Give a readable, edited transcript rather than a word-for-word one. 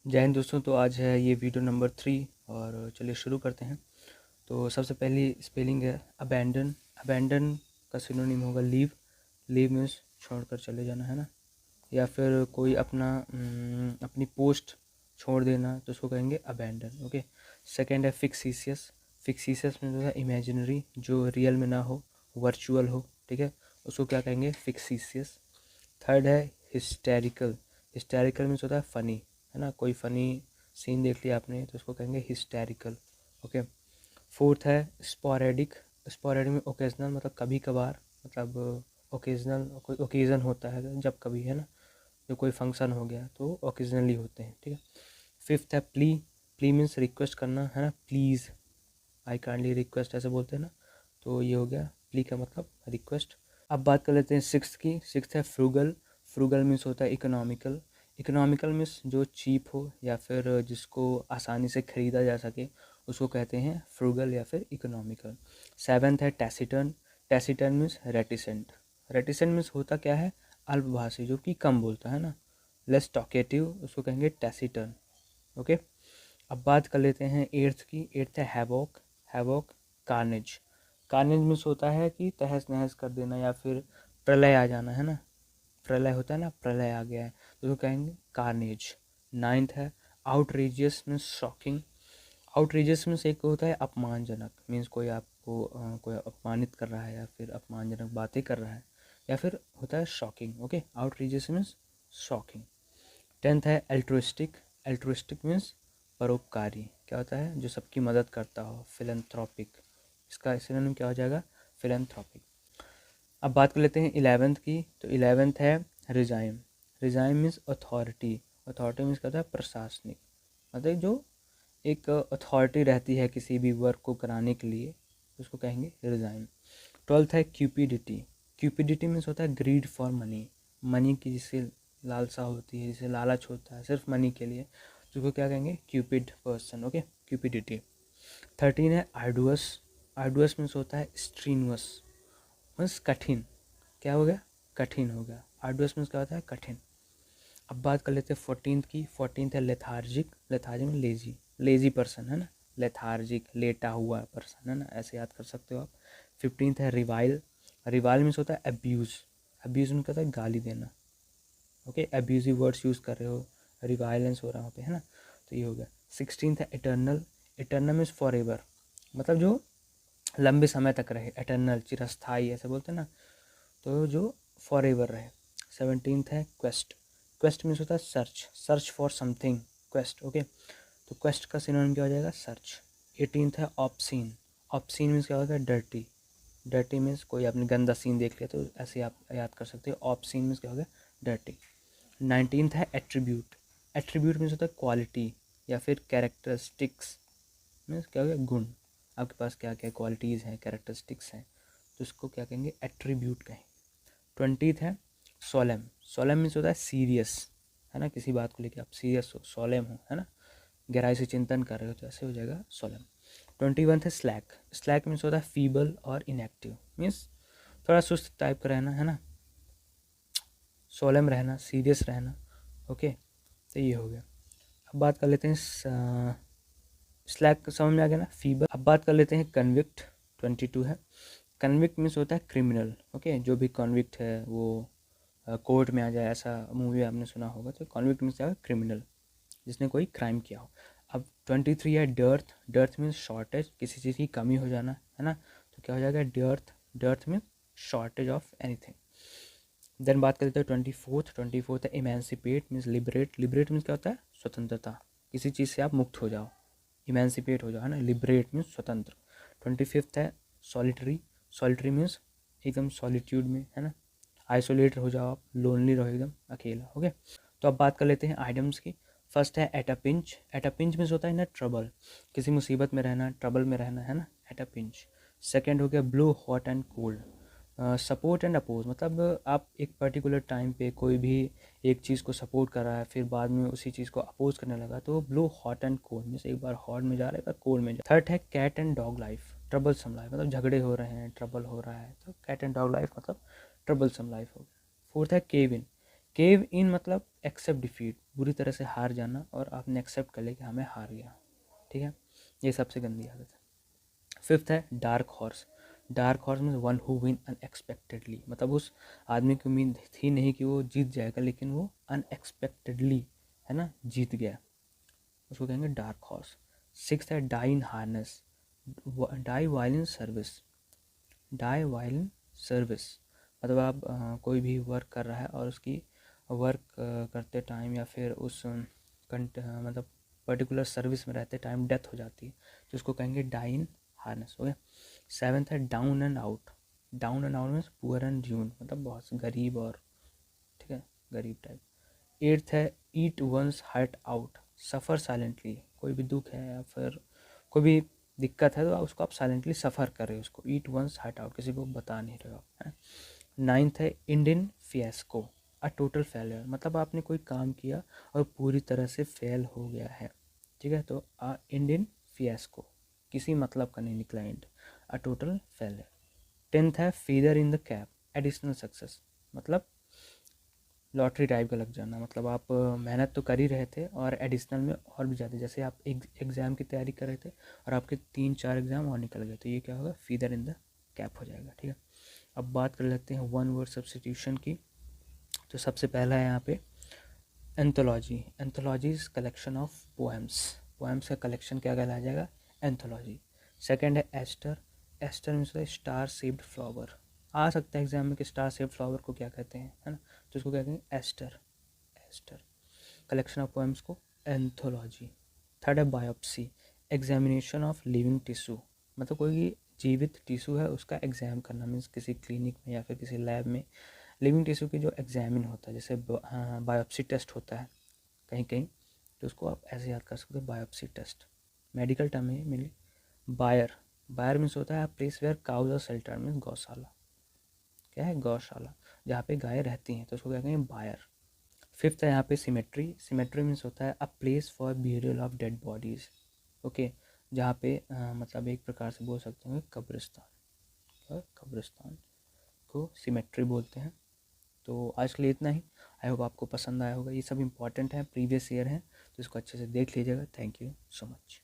जय हिंद दोस्तों। तो आज है ये वीडियो नंबर 3 और चलिए शुरू करते हैं। तो सबसे पहली स्पेलिंग है अबैंडन। अबैंडन का सिनोनिम होगा लीव। लीव मीन्स छोड़कर चले जाना, है ना। या फिर कोई अपनी पोस्ट छोड़ देना तो उसको कहेंगे अबैंडन। ओके। सेकेंड है फिक्सिशियस। फिक्सिशियस मीन्स होता है इमेजिनरी, जो रियल में ना हो, वर्चुअल हो, ठीक है, उसको क्या कहेंगे, फिक्सिशियस। थर्ड है हिस्टेरिकल। हिस्टेरिकल मीन्स होता है फ़नी, है ना। कोई फ़नी सीन देख लिया आपने तो उसको कहेंगे हिस्टेरिकल। ओके। फोर्थ है स्पोरेडिक। स्पोरेडिक में ओकेजनल, मतलब कभी कभार, मतलब ओकेजनल, कोई ओकेज़न होता है जब कभी, है ना। जो कोई फंक्शन हो गया तो ओकेजनली होते हैं, ठीक है। फिफ्थ है प्ली। प्ली मीन्स रिक्वेस्ट करना, है ना। प्लीज़, आई काइंडली रिक्वेस्ट ऐसे बोलते हैं ना। तो ये हो गया प्ली का मतलब रिक्वेस्ट। अब बात कर लेते हैं सिक्स्थ की। सिक्स्थ है फ्रूगल। फ्रूगल मीन्स होता है इकोनॉमिकल। इकोनॉमिकल मीन्स जो चीप हो या फिर जिसको आसानी से ख़रीदा जा सके उसको कहते हैं फ्रूगल या फिर इकोनॉमिकल। सेवेंथ है टैसिटर्न। टैसिटर्न मीन्स रेटिसेंट। रेटिसेंट मीन्स होता क्या है, अल्पभाषी, जो कि कम बोलता है ना, लेस टॉकेटिव, उसको कहेंगे टैसिटर्न। ओके। अब बात कर लेते हैं एट्थ की। एट्थ है havoc. Havoc, carnage. Carnage means होता है कि तहस नहस कर देना या फिर प्रलय आ जाना, है ना। प्रलय होता है ना, प्रलय आ गया है तो उसको कहेंगे कार्नेज। नाइन्थ है outrageous means shocking. Outrageous means एक होता है अपमानजनक, मीन्स कोई आपको कोई अपमानित कर रहा है या फिर अपमानजनक बातें कर रहा है, या फिर होता है shocking. Okay, outrageous means shocking. Tenth है एल्ट्रुइस्टिक। एल्ट्रुइस्टिक मीन्स परोपकारी। क्या होता है, जो सबकी मदद करता हो, फिलैंथ्रोपिक। इसका सिनोनिम क्या हो जाएगा, फिलैंथ्रोपिक। अब बात कर लेते हैं इलेवेंथ की। तो इलेवेंथ है regime. Regime means authority. Authority means क्या होता है, प्रशासनिक, मतलब जो एक अथॉरिटी रहती है किसी भी वर्क को कराने के लिए, उसको कहेंगे रिजाइम। ट्वेल्थ है क्यूपिडिटी। क्यूपिडिटी मीन्स होता है ग्रीड फॉर मनी। मनी की जिससे लालसा होती है, जिसे लालच होता है सिर्फ मनी के लिए, तो उसको क्या कहेंगे, क्यूपिड पर्सन। Okay, cupidity. 13 है आर्डुअस। आर्डुअस मीन्स होता है स्ट्रीनुअस, मीन्स कठिन। क्या हो गया, कठिन हो गया। आर्डुअस मीन्स क्या होता है, कठिन। अब बात कर लेते हैं 14th की। 14th है लेथार्जिक। लेथार्जिक में लेजी, लेजी पर्सन, है ना। लेथार्जिक, लेटा हुआ पर्सन, है ना, ऐसे याद कर सकते हो आप। 15th है रिवाइल। रिवाइल मीन्स होता है अब्यूज़। अब्यूज़ मीन्स होता है गाली देना। ओके, अब्यूजिव वर्ड्स यूज़ कर रहे हो, रिवायलेंस हो रहा है वहाँ पे, है ना, तो ये हो गया। 16th है eternal. Eternal means for ever, मतलब जो लंबे समय तक रहे, एटर्नल, चिरस्थाई ऐसे बोलते हैं ना, तो जो फॉर एवर रहे। 17th है क्वेस्ट। क्वेस्ट मीन्स होता है search, search for something, quest. Okay, तो क्वेस्ट का सिनोनिम क्या हो जाएगा, सर्च। 18th है ऑब्सीन। ऑब्सीन मीन्स क्या होता है, डर्टी। डर्टी मीन्स कोई आपने गंदा सीन देख लिया तो ऐसे आप याद कर सकते हो, ऑब्सीन मीन्स क्या हो गया, डर्टी। 19th है एट्रीब्यूट। एट्रीब्यूट मीन्स होता है क्वालिटी या फिर कैरेक्टरिस्टिक्स, मीन्स क्या हो गया, गुण। आपके पास क्या क्या क्वालिटीज़ हैं, कैरेक्टरिस्टिक्स हैं, तो इसको क्या कहेंगे, एट्रीब्यूट कहेंगे। 20th है सोलेम। सोलेम मीन्स होता है सीरियस, है ना, किसी बात को लेकर आप सीरियस हो, सोलेम हो, है ना, गहराई से चिंतन कर रहे हो, तो ऐसे हो जाएगा सोलेम। 21st है स्लैक। स्लैक मीन्स होता है फीबल और इनएक्टिव, मीन्स थोड़ा सुस्त टाइप का रहना, है ना। सोलेम रहना, सीरियस रहना। ओके, तो ये हो गया। अब बात कर लेते हैं स्लैक समझ में आ गया ना, फीबल। अब बात कर लेते हैं कन्विक्ट। 22 है। कन्विक्ट मीन्स होता है क्रिमिनल। ओके, जो भी कन्विक्ट है वो कोर्ट में आ जाए, ऐसा मूवी आपने सुना होगा, तो कन्विक्ट मीन्स क्या है, क्रिमिनल, जिसने कोई क्राइम किया हो। अब 23 है डर्थ। डर्थ मीन्स शॉर्टेज, किसी चीज़ की कमी हो जाना, है ना, तो क्या हो जाएगा, dearth. Dearth means shortage of anything. Then बात करते हैं 24th। 24th है emancipate means liberate. Liberate means क्या होता है, स्वतंत्रता, किसी चीज़ से आप मुक्त हो जाओ, इमेंसिपेट हो जाओ, है ना, लिबरेट मीन्स स्वतंत्र। 25th है सॉलिटरी। सॉलिटरी मीन्स एकदम सॉलिट्यूड में, है ना, आइसोलेट हो जाओ आप, लोनली रहो, एकदम अकेला। ओके, तो अब बात कर लेते हैं आइटम्स की। फर्स्ट है at a pinch. At a pinch means होता है ना ट्रबल, किसी मुसीबत में रहना, ट्रबल में रहना, है ना, एट अ पिंच। सेकेंड हो गया blow, hot and cold. Support and oppose, मतलब आप एक पर्टिकुलर टाइम पे कोई भी एक चीज़ को सपोर्ट कर रहा है, फिर बाद में उसी चीज़ को अपोज करने लगा, तो blow hot and cold means एक बार हॉट में जा रहा है, एक बार कोल्ड में जा। थर्ड है cat and dog life. Troublesome life, मतलब झगड़े हो रहे हैं, ट्रबल हो रहा है, तो कैट एंड डॉग लाइफ मतलब ट्रबल सम लाइफ हो गया। फोर्थ है केविन। केव इन मतलब एक्सेप्ट डिफीट, बुरी तरह से हार जाना और आपने एक्सेप्ट कर लिया कि हाँ मैं हार गया, ठीक है, ये सबसे गंदी आदत है। फिफ्थ है dark horse. Dark horse means one who win unexpectedly, मतलब उस आदमी की उम्मीद थी नहीं कि वो जीत जाएगा, लेकिन वो अनएक्सपेक्टेडली, है ना, जीत गया, उसको कहेंगे डार्क हॉर्स। सिक्स्थ है die in harness, die while in service. Die while in service मतलब आप कोई भी वर्क कर रहा है और उसकी वर्क करते टाइम या फिर उस मतलब पर्टिकुलर सर्विस में रहते टाइम डेथ हो जाती है, तो उसको कहेंगे डाई इन हार्नेस, हो गया। सेवन्थ है down and out. Down and out means poor and dune, मतलब बहुत गरीब और, ठीक है, गरीब टाइप। एट्थ है ईट वंस हार्ट आउट, सफ़र साइलेंटली, कोई भी दुख है या फिर कोई भी दिक्कत है तो उसको आप साइलेंटली सफ़र कर रहे हो, उसको ईट वंस हार्ट आउट, किसी को बता नहीं रहे हो आप, है। नाइन्थ है इंडियन फियास्को, अ टोटल फेलियर, मतलब आपने कोई काम किया और पूरी तरह से फेल हो गया है, ठीक है, तो इंडियन फियास्को, किसी मतलब का नहीं निकला and, a total failure. Tenth है feather in the cap, additional success, मतलब लॉटरी टाइप का लग जाना, मतलब आप मेहनत तो कर ही रहे थे और एडिशनल में और भी ज़्यादा, जैसे आप एग्ज़ाम की तैयारी कर रहे थे और आपके 3-4 एग्ज़ाम और निकल गए, तो ये क्या होगा, फीदर इन द कैप हो जाएगा, ठीक है। अब बात कर लेते हैं वन वर्ड सब्स्टिट्यूशन की। तो सबसे पहला है यहाँ पे anthology. Anthology is collection of poems, poems का कलेक्शन क्या कहलाया जाएगा, एंथोलॉजी। सेकेंड है aster. Aster means star shaped flower, आ सकता है एग्जाम में कि स्टार शेप्ड फ्लावर को क्या कहते हैं, है ना, तो इसको कहते हैं एस्टर। एस्टर कलेक्शन ऑफ पोएम्स को एंथोलॉजी। थर्ड है biopsy, examination of living tissue, मतलब कोई जीवित टिश्यू है उसका एग्जाम करना, मीन्स किसी क्लिनिक में या फिर किसी लैब में लिविंग टिश्यू की जो एग्जामिन होता है, जैसे बायोप्सी टेस्ट होता है कहीं कहीं, तो उसको आप ऐसे याद कर सकते हो, बायोप्सी टेस्ट। मेडिकल टर्म है मेनली। बायर, बायर मीन्स होता है प्लेस वेयर काउज और शेल्टर, मीन्स गौशाला, क्या है, गौशाला, जहाँ पे गाय रहती हैं, तो उसको कहते हैं बायर। फिफ्थ है यहाँ पे सिमेट्री। सिमेट्री मीन्स होता है a place for burial of dead bodies, okay, जहाँ पे मतलब एक प्रकार से बोल सकते हैं कब्रिस्तान, और कब्रिस्तान को सिमेट्री बोलते हैं। तो आज के लिए इतना ही। आई होप आपको पसंद आया होगा, ये सब इंपॉर्टेंट है, प्रीवियस ईयर है, तो इसको अच्छे से देख लीजिएगा। Thank you so much.